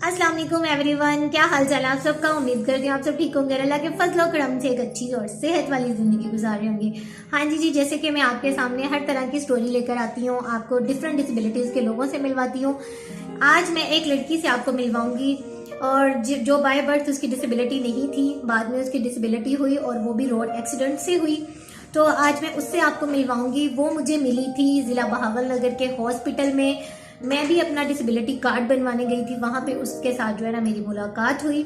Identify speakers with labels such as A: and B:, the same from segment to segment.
A: अस्सलाम वालेकुम एवरीवन, क्या हाल चाल है आप सबका। उम्मीद करती हूँ आप सब ठीक होंगे, अल्लाह के फजल और करम से एक अच्छी और सेहत वाली ज़िंदगी गुजार रहे होंगे। हाँ जी, जैसे कि मैं आपके सामने हर तरह की स्टोरी लेकर आती हूँ, आपको डिफरेंट डिसेबिलिटीज़ के लोगों से मिलवाती हूँ। आज मैं एक लड़की से आपको मिलवाऊंगी और जो बाय बर्थ उसकी डिसेबिलिटी नहीं थी, बाद में उसकी डिसेबिलिटी हुई और वो भी रोड एक्सीडेंट से हुई। तो आज मैं उससे आपको मिलवाऊंगी। वो मुझे मिली थी ज़िला बहावलनगर के हॉस्पिटल में। मैं भी अपना डिसेबिलिटी कार्ड बनवाने गई थी, वहाँ पे उसके साथ जो है ना मेरी मुलाकात हुई।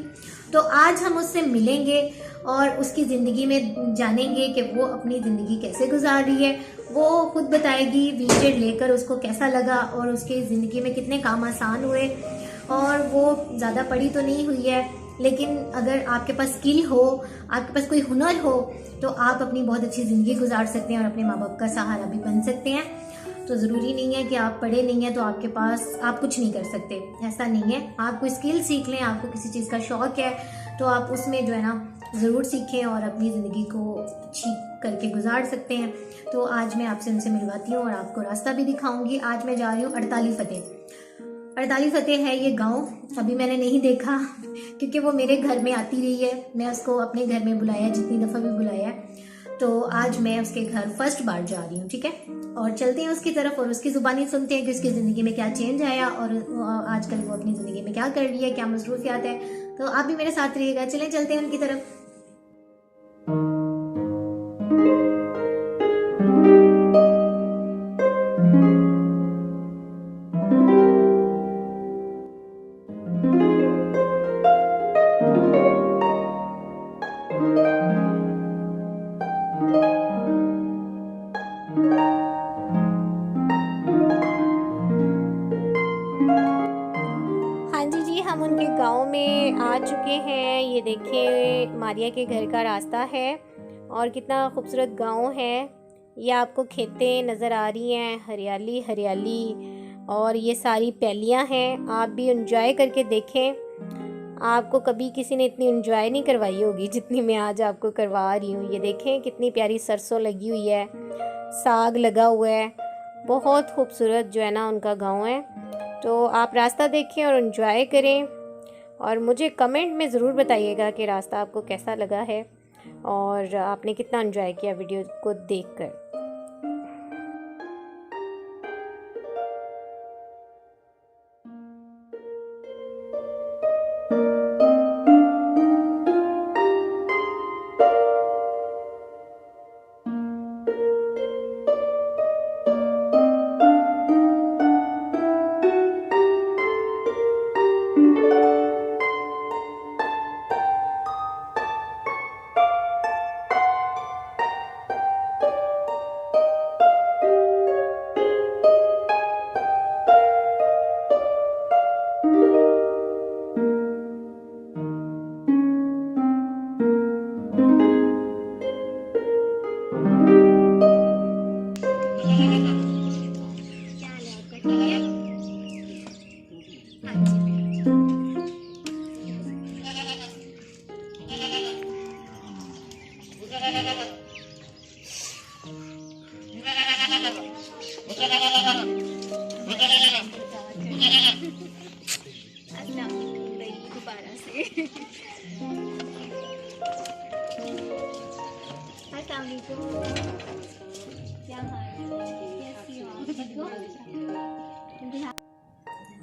A: तो आज हम उससे मिलेंगे और उसकी ज़िंदगी में जानेंगे कि वो अपनी ज़िंदगी कैसे गुजार रही है। वो खुद बताएगी व्हीलचेयर लेकर उसको कैसा लगा और उसके ज़िंदगी में कितने काम आसान हुए। और वो ज़्यादा पढ़ी तो नहीं हुई है, लेकिन अगर आपके पास स्किल हो, आपके पास कोई हुनर हो, तो आप अपनी बहुत अच्छी ज़िंदगी गुजार सकते हैं और अपने माँ बाप का सहारा भी बन सकते हैं। तो ज़रूरी नहीं है कि आप पढ़े नहीं हैं तो आपके पास आप कुछ नहीं कर सकते, ऐसा नहीं है। आप कोई स्किल सीख लें, आपको किसी चीज़ का शौक है तो आप उसमें जो है ना ज़रूर सीखें और अपनी ज़िंदगी को अच्छी करके गुजार सकते हैं। तो आज मैं आपसे उनसे मिलवाती हूँ और आपको रास्ता भी दिखाऊंगी। आज मैं जा रही हूँ 48 फतेह। 48 फतेह है ये गांव, अभी मैंने नहीं देखा क्योंकि वो मेरे घर में आती रही है। मैं उसको अपने घर में बुलाया, जितनी दफ़ा भी बुलाया है। तो आज मैं उसके घर फर्स्ट बार जा रही हूँ, ठीक है। और चलते हैं उसकी तरफ और उसकी जुबानी सुनते हैं कि उसकी ज़िंदगी में क्या चेंज आया और आजकल वो अपनी ज़िंदगी में क्या कर रही है, क्या मसरूफियात है। तो आप भी मेरे साथ रहिएगा, चलें चलते हैं उनकी तरफ। हाँ जी, हम उनके गांव में आ चुके हैं। ये देखिए मारिया के घर का रास्ता है और कितना खूबसूरत गांव है। ये आपको खेतें नज़र आ रही हैं, हरियाली हरियाली, और ये सारी पैलियां हैं। आप भी इंजॉय करके देखें। आपको कभी किसी ने इतनी इंजॉय नहीं करवाई होगी जितनी मैं आज आपको करवा रही हूँ। ये देखें कितनी प्यारी सरसों लगी हुई है, साग लगा हुआ है। बहुत खूबसूरत जो है ना उनका गांव है। तो आप रास्ता देखें और एंजॉय करें और मुझे कमेंट में ज़रूर बताइएगा कि रास्ता आपको कैसा लगा है और आपने कितना एंजॉय किया वीडियो को देखकर। दोबारा से क्या हाल है, कैसी हो आप, ठीक हो?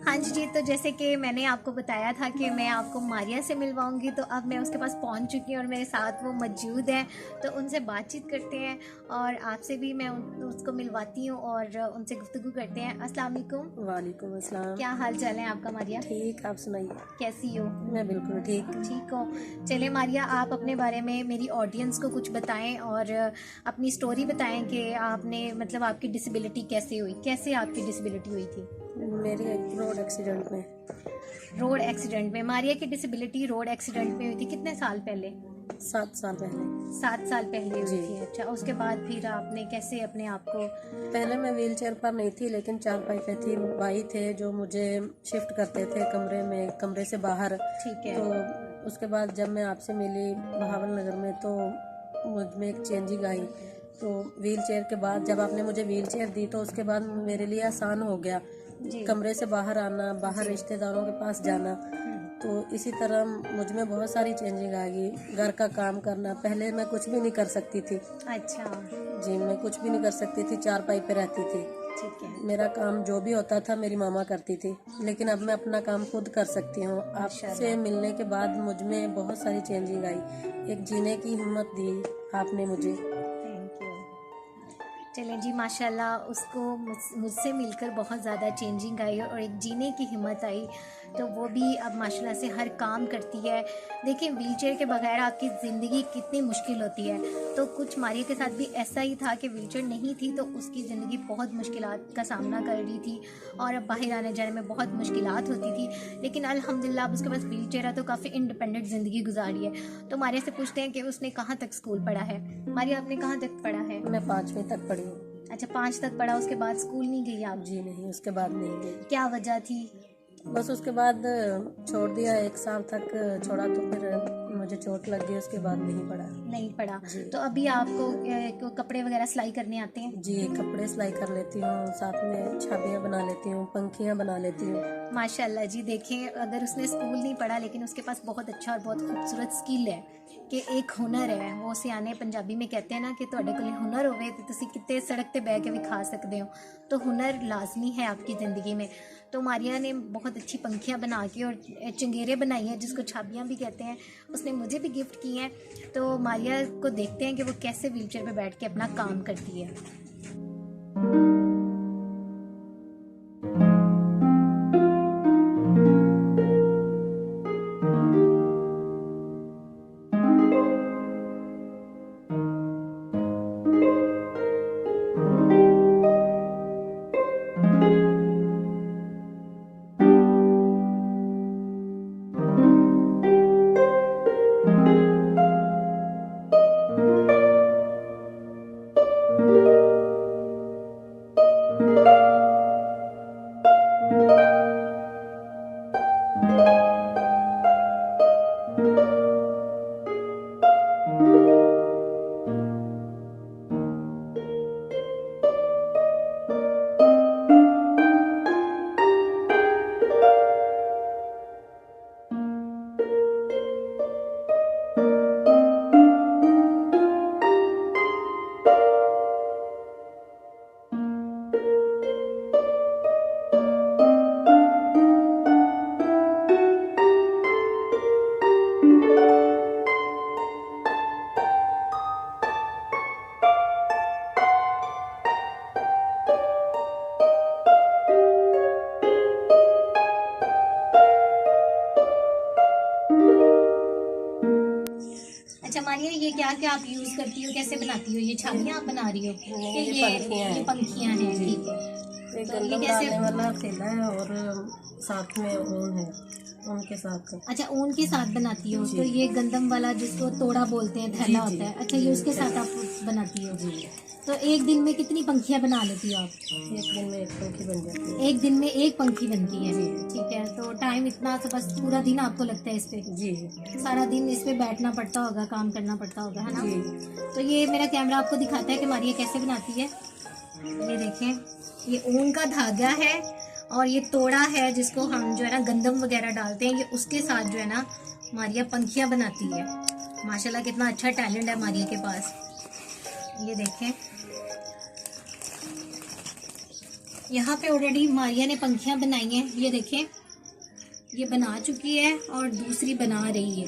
A: हाँ जी, तो जैसे कि मैंने आपको बताया था कि मैं आपको मारिया से मिलवाऊंगी, तो अब मैं उसके पास पहुंच चुकी हूँ और मेरे साथ वो मौजूद हैं। तो उनसे बातचीत करते हैं और आपसे भी मैं उसको मिलवाती हूँ और उनसे गुफ्तगू करते हैं। अस्सलाम वालेकुम।
B: वालेकुम अस्सलाम।
A: क्या हाल चाल है आपका मारिया?
B: ठीक, आप सुनाइए।
A: कैसी हो?
B: मैं बिल्कुल ठीक।
A: ठीक हो? चले मारिया, आप अपने बारे में मेरी ऑडियंस को कुछ बताएं और अपनी स्टोरी बताएं कि आपने मतलब आपकी डिसेबिलिटी कैसे हुई, कैसे आपकी डिसेबिलिटी हुई थी?
B: मेरी रोड एक्सीडेंट में।
A: रोड एक्सीडेंट में? मारिया की डिसेबिलिटी रोड एक्सीडेंट में हुई थी कितने साल पहले?
B: 7 साल पहले।
A: 7 साल पहले हुई
B: जी।
A: थी। अच्छा, उसके बाद फिर आपने कैसे अपने आप को?
B: पहले मैं व्हील चेयर पर नहीं थी, लेकिन चारपाई पे थी। भाई थे जो मुझे शिफ्ट करते थे कमरे से बाहर।
A: ठीक है।
B: तो उसके बाद जब मैं आपसे मिली बहावल नगर में, तो मुझ में एक चेंजिंग आई। तो व्हील चेयर के बाद जब आपने मुझे व्हील चेयर दी, तो उसके बाद मेरे लिए आसान हो गया
A: जी।
B: कमरे से बाहर आना, बाहर रिश्तेदारों के पास जाना। तो इसी तरह मुझ में बहुत सारी चेंजिंग आ गई। घर का काम करना, पहले मैं कुछ भी नहीं कर सकती थी।
A: अच्छा।
B: जी, मैं कुछ भी नहीं कर सकती थी, चारपाई पे रहती थी।
A: ठीक है।
B: मेरा काम जो भी होता था मेरी मामा करती थी, लेकिन अब मैं अपना काम खुद कर सकती हूँ। आपसे मिलने के बाद मुझ में बहुत सारी चेंजिंग आई। एक जीने की हिम्मत दी आपने मुझे।
A: Thank you. चलें जी, माशाल्लाह उसको मुझसे मिलकर बहुत ज़्यादा चेंजिंग आई और एक जीने की हिम्मत आई, तो वो भी अब माशाल्लाह से हर काम करती है। देखिए, व्हीलचेयर के बगैर आपकी ज़िंदगी कितनी मुश्किल होती है। तो कुछ मारिया के साथ भी ऐसा ही था कि व्हीलचेयर नहीं थी तो उसकी ज़िंदगी बहुत मुश्किलात का सामना कर रही थी और अब बाहर आने जाने में बहुत मुश्किलात होती थी। लेकिन अल्हम्दुलिल्लाह अब उसके पास व्हीलचेयर है तो काफ़ी इंडिपेंडेंट ज़िंदगी गुजारी है। तो मारिया से पूछते हैं कि उसने कहाँ तक स्कूल पढ़ा है। मारिया, आपने कहाँ तक पढ़ा है?
B: मैं 5वीं तक पढ़ी हूँ।
A: अच्छा, 5 तक पढ़ा, उसके बाद स्कूल नहीं गई आप?
B: जी नहीं, उसके बाद नहीं गई।
A: क्या वजह थी?
B: बस उसके बाद छोड़ दिया। 1 साल तक छोड़ा तो फिर मुझे चोट लग गई, उसके बाद नहीं पढ़ा।
A: नहीं पढ़ा।
B: जी।
A: तो अभी आपको कपड़े वगैरह सिलाई करने आते हैं?
B: जी, कपड़े सिलाई कर लेती हूँ, साथ में छाबियाँ बना लेती हूँ, पंखियाँ बना लेती हूँ।
A: माशाल्लाह जी। देखें, अगर उसने स्कूल नहीं पढ़ा लेकिन उसके पास बहुत अच्छा और बहुत खूबसूरत स्किल है कि एक हुनर है। वो सियाने पंजाबी में कहते हैं ना कि तुहाडे कोल हुनर होवे ते तुसी किते सड़क ते बह के भी खा सकते हो। तो हुनर लाजमी है आपकी ज़िंदगी में। तो मारिया ने बहुत अच्छी पंखियाँ बना के और चंगेरे बनाई हैं, जिसको छाबियाँ भी कहते हैं, उसने मुझे भी गिफ्ट की हैं। तो मारिया को देखते हैं कि वो कैसे व्हीलचेयर पे बैठ के अपना काम करती है। अच्छा मारिया, ये क्या क्या आप यूज करती हो, कैसे बनाती हो? ये छाबियाँ आप बना रही हो कि ये पंखियाँ हैं? ठीक है।
B: एक
A: तो ये
B: गंदम
A: कैसे?
B: डालने वाला थैला है और साथ में ऊन है, ऊन के साथ।
A: अच्छा, ऊन के साथ बनाती हो। तो ये गंदम वाला जिसको तोड़ा बोलते हैं, थैला
B: जी,
A: होता है। अच्छा, ये उसके साथ आप बनाती हो।
B: जी।
A: तो एक दिन में कितनी पंखियाँ बना लेती हो आप?
B: एक दिन में एक पंखी बन जाती है।
A: एक दिन में एक पंखी बनती है?
B: जी।
A: ठीक है। तो टाइम इतना, तो बस पूरा दिन आपको लगता है इस पे?
B: जी
A: सारा दिन इस पे बैठना पड़ता होगा, काम करना पड़ता होगा, है ना?
B: जी।
A: तो ये मेरा कैमरा आपको दिखाता है कि मारिया कैसे बनाती है। ये देखें, ये ऊन का धागा है और ये तोड़ा है जिसको हम जो है ना गंदम वगैरह डालते हैं। ये उसके साथ जो है ना मारिया पंखियाँ बनाती है। माशाल्लाह कितना अच्छा टैलेंट है मारिया के पास। ये देखें, यहाँ पे ऑलरेडी मारिया ने पंखियाँ बनाई हैं। ये देखें, ये बना चुकी है और दूसरी बना रही है।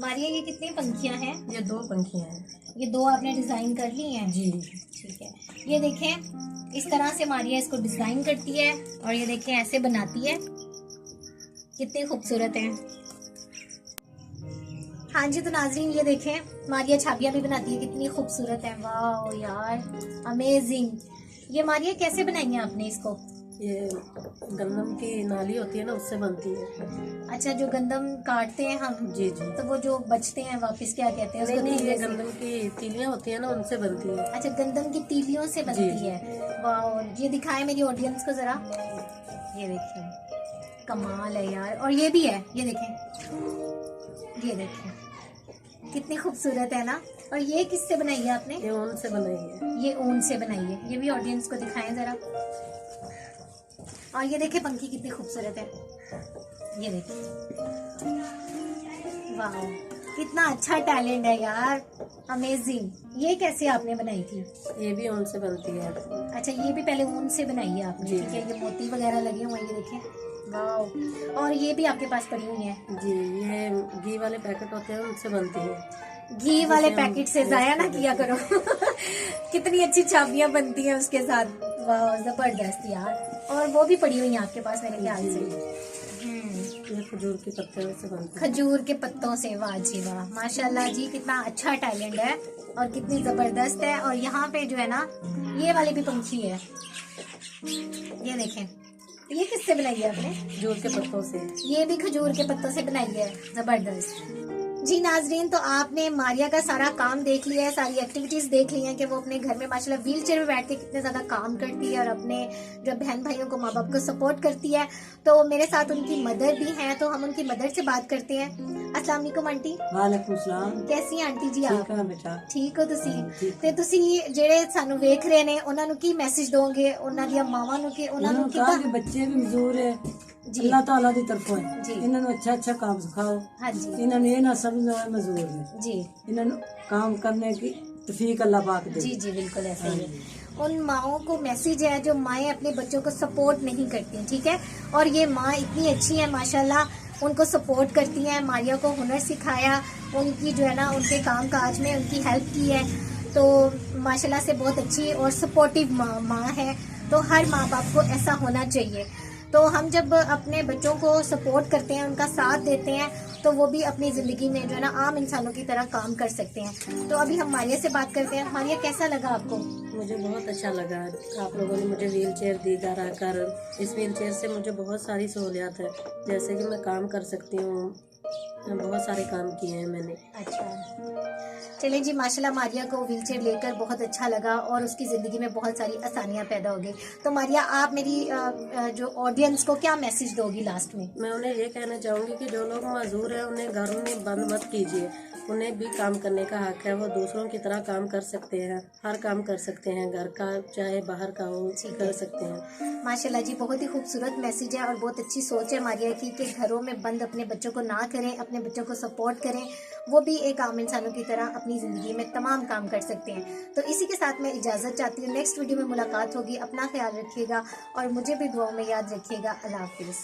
A: मारिया, ये कितनी पंखियाँ हैं?
B: ये 2 पंखियाँ हैं।
A: ये 2 आपने डिजाइन कर ली हैं?
B: जी।
A: ठीक है। ये देखें, इस तरह से मारिया इसको डिजाइन करती है और ये देखें ऐसे बनाती है। कितनी खूबसूरत है। हाँ जी, तो नाजरीन ये देखें, मारिया छाबियाँ भी बनाती है, कितनी खूबसूरत है। वाह यार, अमेजिंग। ये मारिया कैसे बनाई है आपने इसको?
B: ये गंदम की नाली होती है ना, उससे बनती है।
A: अच्छा, जो गंदम काटते हैं हम,
B: जी जी।
A: तो वो जो बचते हैं वापस क्या कहते हैं उसको?
B: नहीं, ये
A: तीलियों से?
B: गंदम की तीलियां होती है ना, उनसे बनती है।
A: अच्छा, गंदम की तीलियों से बनती
B: जी।
A: है। वाह, ये दिखाएं मेरी ऑडियंस को जरा। ये देखिए, कमाल है यार। और ये भी है, ये देखें, ये देखें, कितनी खूबसूरत है ना। और ये किससे बनाई है आपने?
B: ये ऊन से बनाई है।
A: ये ऊन से बनाई है। ये भी ऑडियंस को दिखाएं जरा। और ये देखें पंखी कितनी खूबसूरत है। ये देखें, वाह, कितना अच्छा टैलेंट है यार, अमेजिंग। ये कैसे आपने बनाई थी?
B: ये भी ऊन से बनती है।
A: अच्छा, ये भी पहले ऊन से बनाई है आपने?
B: जी।
A: ठीक है, ये मोती वगैरह लगे हुए हैं, ये देखें, वाह। और ये भी आपके पास पड़ी हुई है?
B: जी, ये घी वाले पैकेट होते हैं, उनसे बनती है।
A: घी वाले
B: जिसे हम
A: पैकेट से जाया ना किया करो। कितनी अच्छी चाबियां बनती हैं उसके साथ। वाह, जबरदस्त यार। और वो भी पड़ी हुई है आपके पास मेरे ख्याल से।
B: ये खजूर के पत्तों से बनती है।
A: खजूर के पत्तों से। वाह जी वाह, माशाल्लाह जी, कितना अच्छा टैलेंट है और कितनी जबरदस्त है। और यहाँ पे जो है ना, ये वाली भी पंखी है, ये देखें। ये किससे बनाई है आपने?
B: खजूर के पत्तों से।
A: ये भी खजूर के पत्तों से बनाई है, जबरदस्त। जी नाजरीन, तो आपने मारिया का सारा काम देख लिया है, सारी एक्टिविटीज देख ली हैं कि वो अपने घर में माशाल्लाह व्हील चेयर में बैठ के कितने ज्यादा काम करती है और अपने जो बहन भाइयों को, माँ बाप को सपोर्ट करती है। तो मेरे साथ उनकी मदर भी हैं, तो हम उनकी मदर से बात करते हैं। अस्सलाम वालेकुम आंटी।
C: वालेकुम सलाम।
A: कैसी हैं आंटी जी आप?
C: ठीक है बेटा।
A: ठीक हो ਤੁਸੀਂ?
C: ठीक।
A: ਤੇ ਤੁਸੀਂ ਜਿਹੜੇ ਸਾਨੂੰ ਵੇਖ ਰਹੇ ਨੇ ਉਹਨਾਂ ਨੂੰ ਕੀ ਮੈਸੇਜ ਦੋਗੇ, ਉਹਨਾਂ ਦੀਆਂ ਮਾਵਾਂ ਨੂੰ ਕਿ ਉਹਨਾਂ ਨੂੰ
C: उन्होंने कहा
A: ਕਿੱਦਾਂ?
C: कि बच्चे भी मजदूर है,
A: जी।
C: अल्लाह ताला की तरफों है।
A: जी।
C: इन्होंने अच्छा अच्छा काम सिखाओ।
A: हाँ जी,
C: इन्होंने ये ना समझना है मजदूर है,
A: जी
C: इन्होंने काम करने की तौफीक अल्लाह पाक दे।
A: जी जी, बिल्कुल ऐसा ही है। उन माओं को मैसेज है जो माएँ अपने बच्चों को सपोर्ट नहीं करती, ठीक है। और ये माँ इतनी अच्छी है माशाल्लाह, उनको सपोर्ट करती हैं, मारिया को हुनर सिखाया, उनकी जो है ना उनके काम काज में उनकी हेल्प की है। तो माशाल्लाह से बहुत अच्छी और सपोर्टिव माँ है। तो हर माँ बाप को ऐसा होना चाहिए। तो हम जब अपने बच्चों को सपोर्ट करते हैं, उनका साथ देते हैं, तो वो भी अपनी ज़िंदगी में जो है ना आम इंसानों की तरह काम कर सकते हैं। तो अभी हम मारिया से बात करते हैं। मारिया, कैसा लगा आपको?
B: मुझे बहुत अच्छा लगा, आप लोगों ने मुझे व्हील चेयर दी घर आकर। इस व्हील चेयर से मुझे बहुत सारी सहूलियात है, जैसे कि मैं काम कर सकती हूँ, बहुत सारे काम किए हैं मैंने।
A: अच्छा, चलें जी, माशाल्लाह मारिया को व्हीलचेयर लेकर बहुत अच्छा लगा और उसकी ज़िंदगी में बहुत सारी आसानियां पैदा हो गई। तो मारिया, आप मेरी जो ऑडियंस को क्या मैसेज दोगी लास्ट में?
B: मैं उन्हें ये कहना चाहूँगी कि जो लोग मजदूर हैं उन्हें घर में बंद मत कीजिए, उन्हें भी काम करने का हक है। वो दूसरों की तरह काम कर सकते हैं, हर काम कर सकते हैं, घर का चाहे बाहर का हो, कर सकते हैं।
A: माशाल्लाह जी, बहुत ही खूबसूरत मैसेज है और बहुत अच्छी सोच है मारिया की कि घरों में बंद अपने बच्चों को ना करें, अपने बच्चों को सपोर्ट करें। वो भी एक आम इंसानों की तरह अपनी ज़िंदगी में तमाम काम कर सकते हैं। तो इसी के साथ मैं इजाज़त चाहती हूँ। नेक्स्ट वीडियो में मुलाकात होगी। अपना ख्याल रखिएगा और मुझे भी दुआओं में याद रखिएगा। अल्लाह हाफिज़।